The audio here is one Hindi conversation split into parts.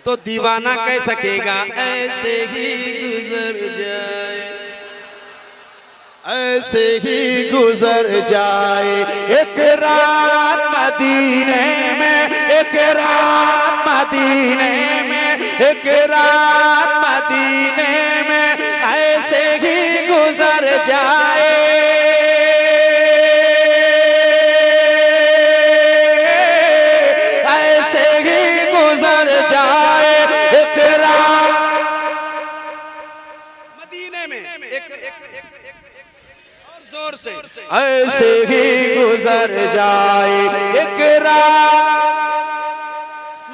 तो दीवाना कह सकेगा ऐसे ही गुजर जाए, ऐसे ही गुजर जाए एक रात मदीने में, एक रात मदीने में, एक रात मदीने में, ऐसे ही गुजर जाए, ऐसे ही गुजर जाए एक रात मदीने में, एक जोर से ऐसे ही गुजर जाए एक रात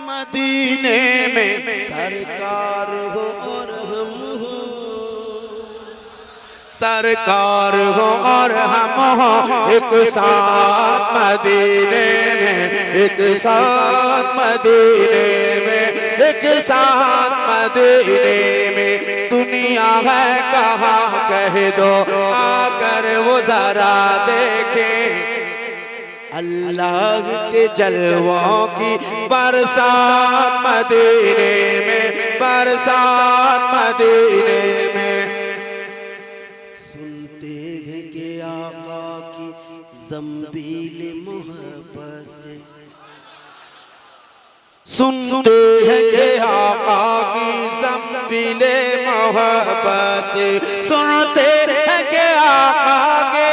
मदीने में। सरकार हो और हम हो, सरकार हो और हम हो एक साथ मदीने में, एक साथ मदीने में, एक साथ मदीने में। दुनिया है कहाँ कह दो आकर वो जरा देखें, अल्लाह के जलवों की बरसात मदीने में, बरसात मदीने में। सुनते हैं कि आका की ज़ंबील मोहब्बत से, सुनते हैं कि आका की ज़ंबील मोहब्बत से, सुनते हैं कि आका के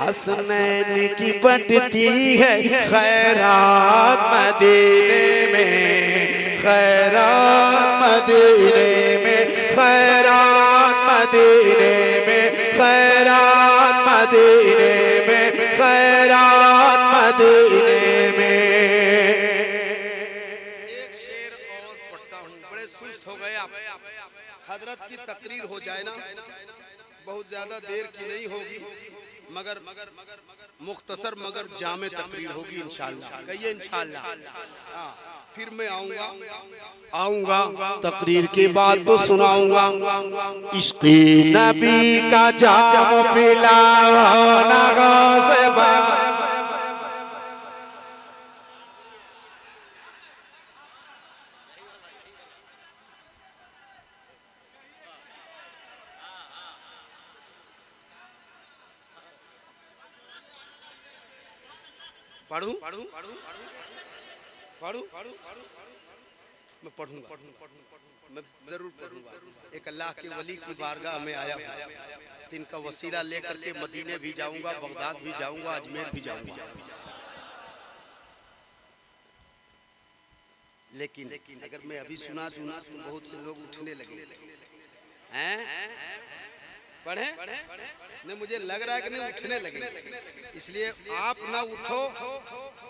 हसनैन की बटती है खैरात मदीने में, खैरात मदीने में, खैरात मदीने में, खैरात मदीने में, खैरात मदीने में। एक शेर और पढ़ता हूँ, बड़े सुस्त हो गए आप। हजरत की तकरीर हो जाए ना, बहुत ज्यादा देर की नहीं होगी, मगर मुख्तसर मगर जामे तकरीर होगी इंशाअल्लाह। कहिए इंशाअल्लाह। हाँ, फिर मैं आऊंगा तकरीर के बाद तो सुनाऊंगा। इश्क़े नबी का जाम पिलाओ ना गौसे बा, पढ़ूं पढ़ूं पढ़ूं पढ़ूं मैं पढ़ूंगा, मैं जरूर पढ़ूंगा। एक अल्लाह के वली की बारगाह में आया हूं, इनका वसीला लेकर के मदीने भी जाऊंगा, बगदाद भी जाऊंगा, अजमेर भी जाऊंगा। लेकिन अगर मैं अभी सुना दूं ना तो बहुत से लोग उठने लगे हैं। पढ़े नहीं, मुझे लग रहा है कि नहीं उठने लगे, इसलिए आप ना उठो,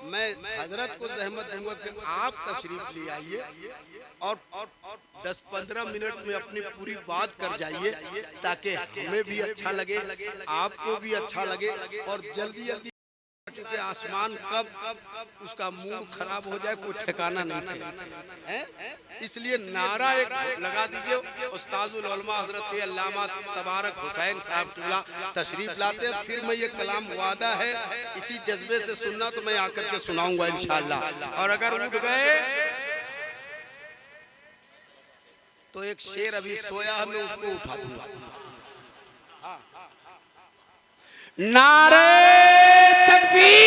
मैं हजरत को जहमत दूंगा कि आप तशरीफ ले आइए और 10-15 मिनट में अपनी पूरी बात कर जाइए, ताकि हमें भी अच्छा लगे, आपको भी अच्छा लगे। और जल्दी जल्दी क्योंकि आसमान कब उसका मूड खराब हो जाए कोई ठिकाना नहीं है, इसलिए नारा एक लगा दीजिए। उस्ताजुल उलमा हजरत अल्लामा तबारक हुसैन साहब किबला तशरीफ लाते हैं, फिर मैं ये कलाम वादा है इसी जज्बे से सुनना तो मैं आकर के सुनाऊंगा इंशाअल्लाह। और अगर उठ गए तो एक शेर अभी सोया है, मैं उसको उठा दूंगा। नारे तकबीर,